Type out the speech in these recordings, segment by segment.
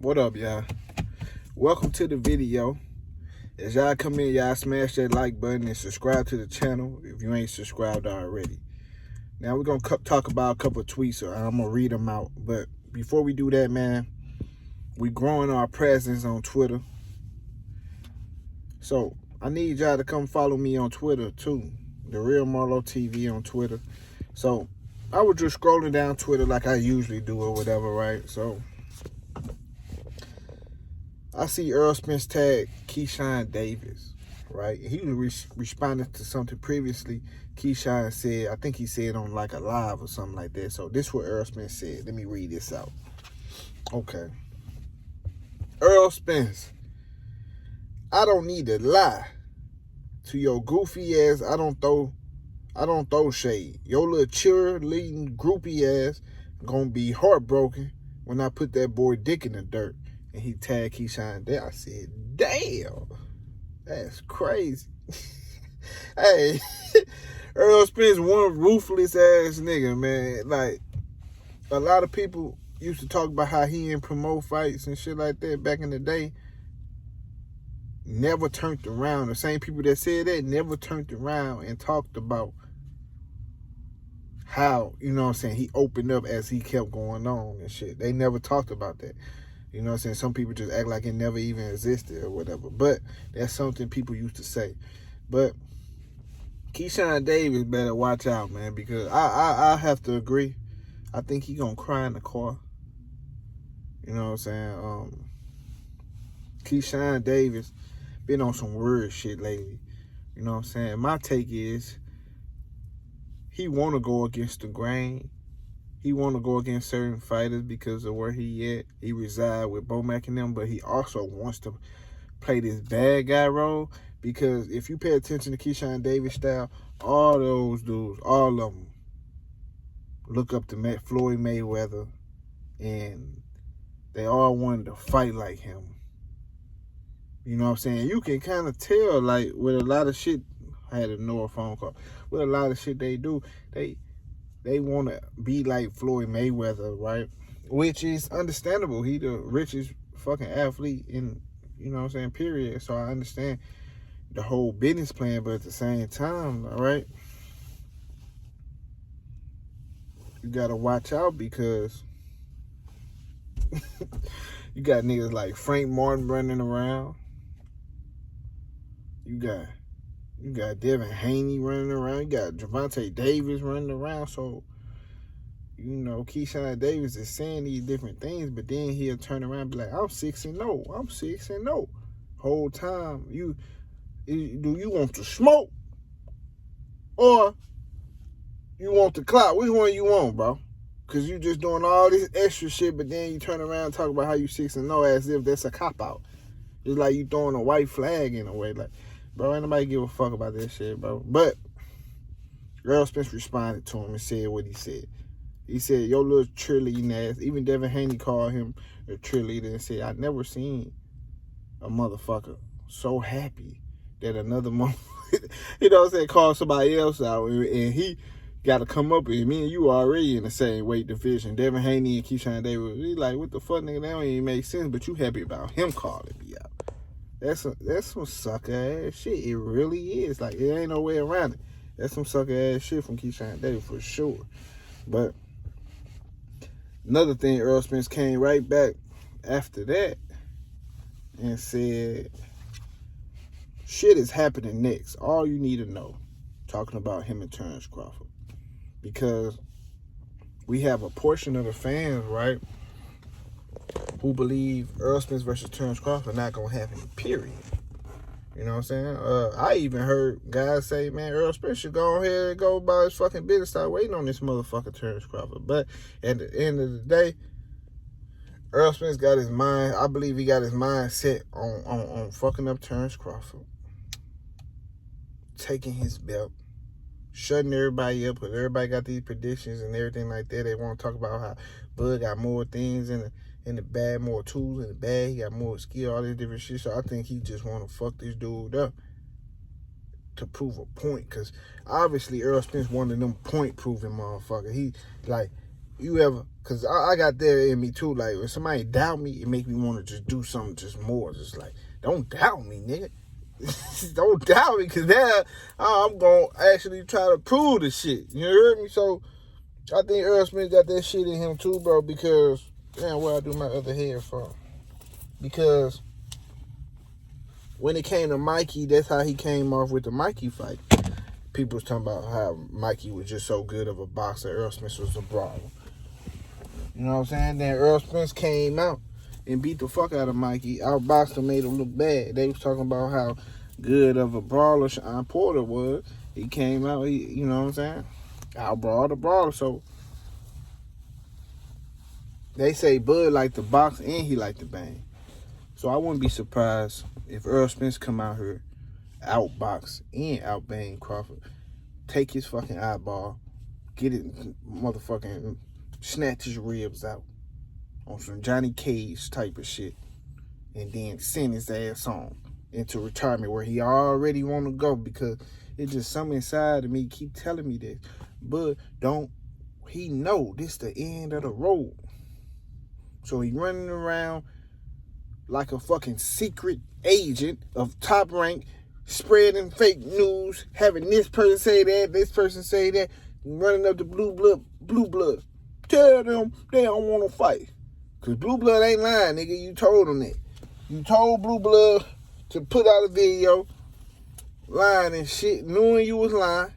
What up, y'all? Welcome to the video. As y'all come in, y'all smash that like button and subscribe to the channel if you ain't subscribed already. Now we're going to talk about a couple of tweets, so I'm going to read them out. But before we do that, man, we growing our presence on Twitter. So I need y'all to come follow me on Twitter too. The Real Marlo TV on Twitter. So I was just scrolling down Twitter like I usually do or whatever, right? So I see Errol Spence tag Keshawn Davis, right? He was responding to something previously Keshawn said. I think he said on like a live or something like that. So this is what Errol Spence said. Let me read this out. Okay. Errol Spence, I don't need to lie to your goofy ass. I don't throw shade. Your little cheerleading groupie ass gonna be heartbroken when I put that boy dick in the dirt. And he tagged Keshawn there. I said, damn, that's crazy. Hey, Errol Spence, one ruthless ass nigga, man. Like, a lot of people used to talk about how he didn't promote fights and shit like that back in the day. Never turned around. The same people that said that never turned around and talked about how, you know what I'm saying, he opened up as he kept going on and shit. They never talked about that. You know what I'm saying? Some people just act like it never even existed or whatever. But that's something people used to say. But Keshawn Davis better watch out, man, because I have to agree. I think he gonna cry in the car. You know what I'm saying? Keshawn Davis been on some weird shit lately. You know what I'm saying? My take is he want to go against the grain. He want to go against certain fighters because of where he at. He reside with Bomac and them, but he also wants to play this bad guy role because if you pay attention to Keshawn Davis style, all those dudes, all of them, look up to Floyd Mayweather, and they all wanted to fight like him. You know what I'm saying? You can kind of tell, like, with a lot of shit, I had a phone call, with a lot of shit they do, they want to be like Floyd Mayweather, right? Which is understandable. He the richest fucking athlete in, you know what I'm saying, period. So I understand the whole business plan, but at the same time, all right, you got to watch out because you got niggas like Frank Martin running around. You got Devin Haney running around. You got Gervonta Davis running around. So, you know, Keshawn Davis is saying these different things, but then he'll turn around and be like, I'm 6-0. I'm 6-0. Whole time, do you want to smoke or you want the clout? Which one you want, bro? Because you just doing all this extra shit, but then you turn around and talk about how you 6-0 as if that's a cop-out. It's like you throwing a white flag in a way. Like, bro, ain't nobody give a fuck about that shit, bro. But Errol Spence responded to him and said what he said. He said, your little cheerleading ass. Even Devin Haney called him a cheerleader and said, I never seen a motherfucker so happy that another motherfucker, you know what I'm saying, called somebody else out. And he got to come up with me and you already in the same weight division. Devin Haney and Keshawn Davis, he like, what the fuck, nigga? That don't even make sense. But you happy about him calling me out. That's some sucker ass shit. It really is. Like, it ain't no way around it. That's some sucker ass shit from Keshawn Davis for sure. But another thing, Errol Spence came right back after that and said, shit is happening next. All you need to know. Talking about him and Terence Crawford. Because we have a portion of the fans, right, who believe Errol Spence versus Terence Crawford not going to happen, period. You know what I'm saying? I even heard guys say, man, Errol Spence should go ahead and go about his fucking business, start waiting on this motherfucker Terence Crawford. But at the end of the day, Errol Spence got his mind, I believe he got his mind set on fucking up Terence Crawford, taking his belt, shutting everybody up, because everybody got these predictions and everything like that. They want to talk about how Bud got more things in the bag, more tools in the bag. He got more skill, all this different shit. So I think he just want to fuck this dude up to prove a point. Because obviously Errol Spence one of them point-proving motherfuckers. He, like, you ever Cause I got that in me too. Like when somebody doubt me, it make me want to just do something just more. Just like, don't doubt me, nigga. Don't doubt me, cause then I'm gonna actually try to prove the shit. You heard me? So I think Errol Spence got that shit in him too, bro. Because damn, where I do my other head from? Because when it came to Mikey, that's how he came off with the Mikey fight. People was talking about how Mikey was just so good of a boxer. Errol Spence was a brawler. You know what I'm saying? Then Errol Spence came out and beat the fuck out of Mikey. Outboxed him, made him look bad. They was talking about how good of a brawler Sean Porter was. He came out, you know what I'm saying? Outbrawled the brawler. So they say Bud liked to box and he liked to bang. So I wouldn't be surprised if Errol Spence come out here, outbox and outbang Crawford, take his fucking eyeball, get it motherfucking, snatch his ribs out on some Johnny Cage type of shit, and then send his ass on into retirement where he already want to go, because it's just something inside of me keep telling me this. But he know this the end of the road. So he running around like a fucking secret agent of Top Rank, spreading fake news, having this person say that, this person say that, running up the blue blood. Tell them they don't want to fight. Because Blue Blood ain't lying, nigga. You told them that. You told Blue Blood to put out a video lying and shit, knowing you was lying.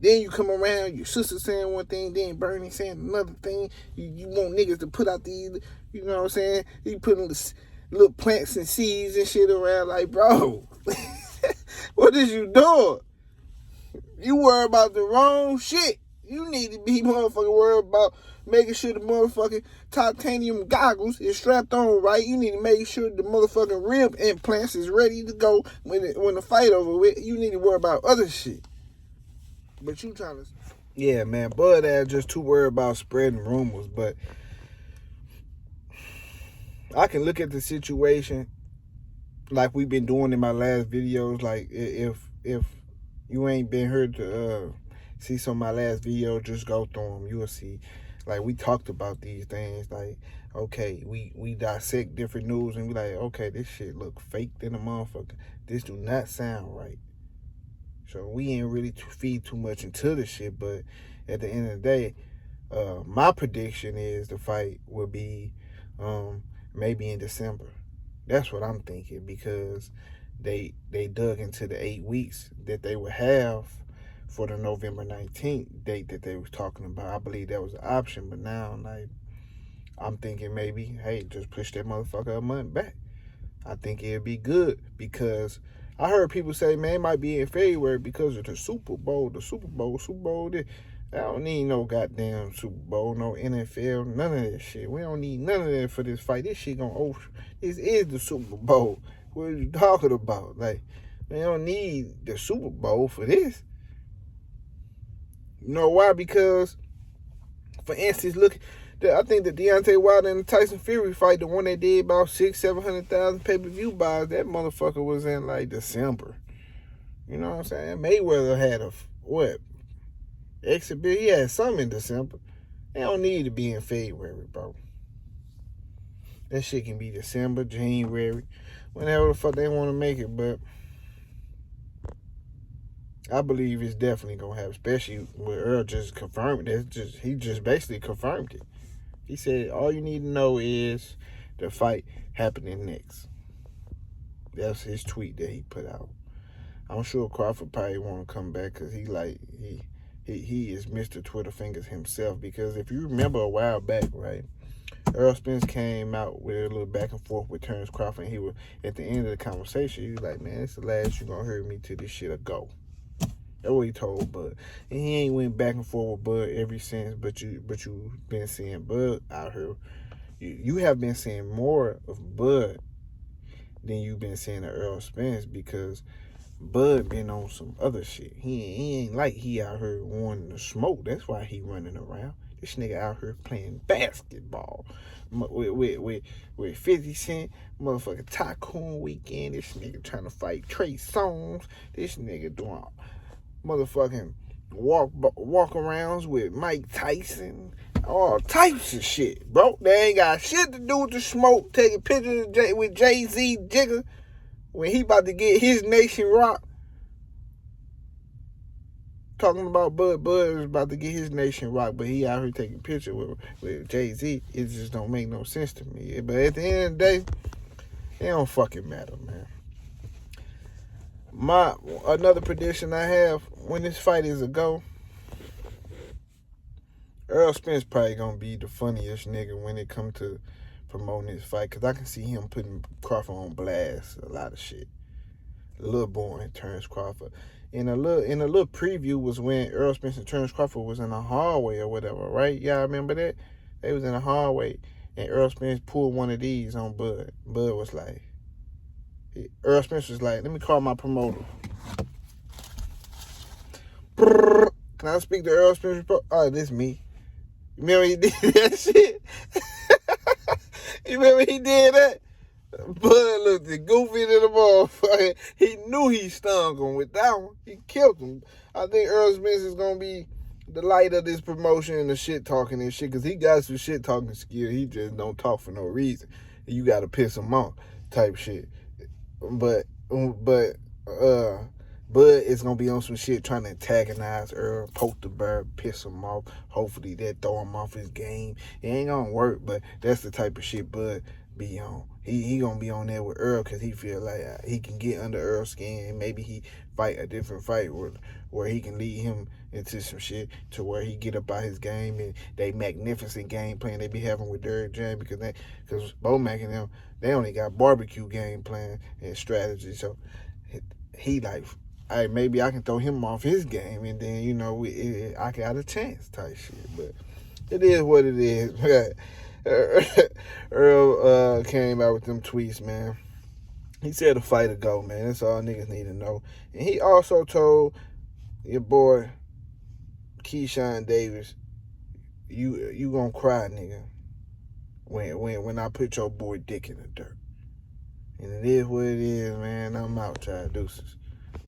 Then you come around, your sister saying one thing, then Bernie saying another thing. You want niggas to put out these, you know what I'm saying? You putting little plants and seeds and shit around like, bro, what is you doing? You worry about the wrong shit. You need to be motherfucking worried about making sure the motherfucking titanium goggles is strapped on right. You need to make sure the motherfucking rib implants is ready to go when the fight over with. You need to worry about other shit. But you trying to... Yeah, man. Bud ass just too worried about spreading rumors. But I can look at the situation like we've been doing in my last videos. Like, if you ain't been here to see some of my last videos, just go through them. You will see. Like, we talked about these things. Like, okay, we dissect different news and we like, okay, this shit look fake than a motherfucker. This do not sound right. So we ain't really feed too much into the shit, but at the end of the day, my prediction is the fight will be maybe in December. That's what I'm thinking, because they dug into the 8 weeks that they would have for the November 19th date that they was talking about. I believe that was an option, but now like I'm thinking maybe, hey, just push that motherfucker a month back. I think it'll be good, because I heard people say, man, it might be in February because of the Super Bowl. This. I don't need no goddamn Super Bowl, no NFL, none of that shit. We don't need none of that for this fight. This shit this is the Super Bowl. What are you talking about? Like, we don't need the Super Bowl for this. You know why? Because, for instance, look, I think the Deontay Wilder and the Tyson Fury fight, the one they did about 600,000-700,000 pay-per-view buys, that motherfucker was in like December. You know what I'm saying? Mayweather had exhibit. He had some in December. They don't need to be in February, bro. That shit can be December, January, whenever the fuck they want to make it. But I believe it's definitely gonna happen, especially with Earl just confirmed it. He just basically confirmed it. He said, all you need to know is the fight happening next. That's his tweet that he put out. I'm sure Crawford probably want to come back, because he is Mr. Twitter Fingers himself. Because if you remember a while back, right, Errol Spence came out with a little back and forth with Terence Crawford, and he was, at the end of the conversation, he was like, man, it's the last you gonna hear me till this shit'll go. That's what he told Bud. And he ain't went back and forth with Bud ever since, but you've been seeing Bud out here. You have been seeing more of Bud than you've been seeing of Errol Spence, because Bud been on some other shit. He ain't like he out here wanting to smoke. That's why he running around. This nigga out here playing basketball with 50 Cent, motherfucking Tycoon Weekend. This nigga trying to fight Trey Songz. This nigga doing motherfucking walk arounds with Mike Tyson. All types of shit, bro. They ain't got shit to do with the smoke. Taking pictures with Jay-Z Jigga when he about to get his nation rocked. Talking about Bud was about to get his nation rocked, but he out here taking pictures with Jay-Z. It just don't make no sense to me. But at the end of the day, it don't fucking matter, man. Another prediction I have, when this fight is a go, Errol Spence probably gonna be the funniest nigga when it comes to promoting this fight, because I can see him putting Crawford on blast a lot of shit. A little boring, Terence Crawford. In a little preview was when Errol Spence and Terence Crawford was in the hallway or whatever, right? Y'all remember that? They was in the hallway and Errol Spence pulled one of these on Bud. Bud was like, Errol Spence was like, let me call my promoter. Can I speak to Errol Spence? Oh, this me. You remember he did that shit? You remember he did that? Bud looked goofy to the motherfucker. He knew he stung him with that one. He killed him. I think Errol Spence is going to be the light of this promotion and the shit talking and shit, because he got some shit talking skill. He just don't talk for no reason. You got to piss him off type shit. But Bud is going to be on some shit trying to antagonize Earl, poke the bear, piss him off. Hopefully that throw him off his game. It ain't going to work, but that's the type of shit Bud be on. He going to be on there with Earl because he feel like he can get under Earl's skin, and maybe he fight a different fight where he can lead him into some shit to where he get up out his game, and they magnificent game plan they be having with Derrick James, because Bo Mac and them, they only got barbecue game plan and strategy. So he like, hey, maybe I can throw him off his game, and then, you know, I got a chance type shit. But it is what it is. Earl came out with them tweets, man. He said the fight to go, man. That's all niggas need to know. And he also told your boy Keshawn Davis, you gonna cry, nigga, when I put your boy dick in the dirt. And it is what it is, man. I'm out, y'all. Deuces.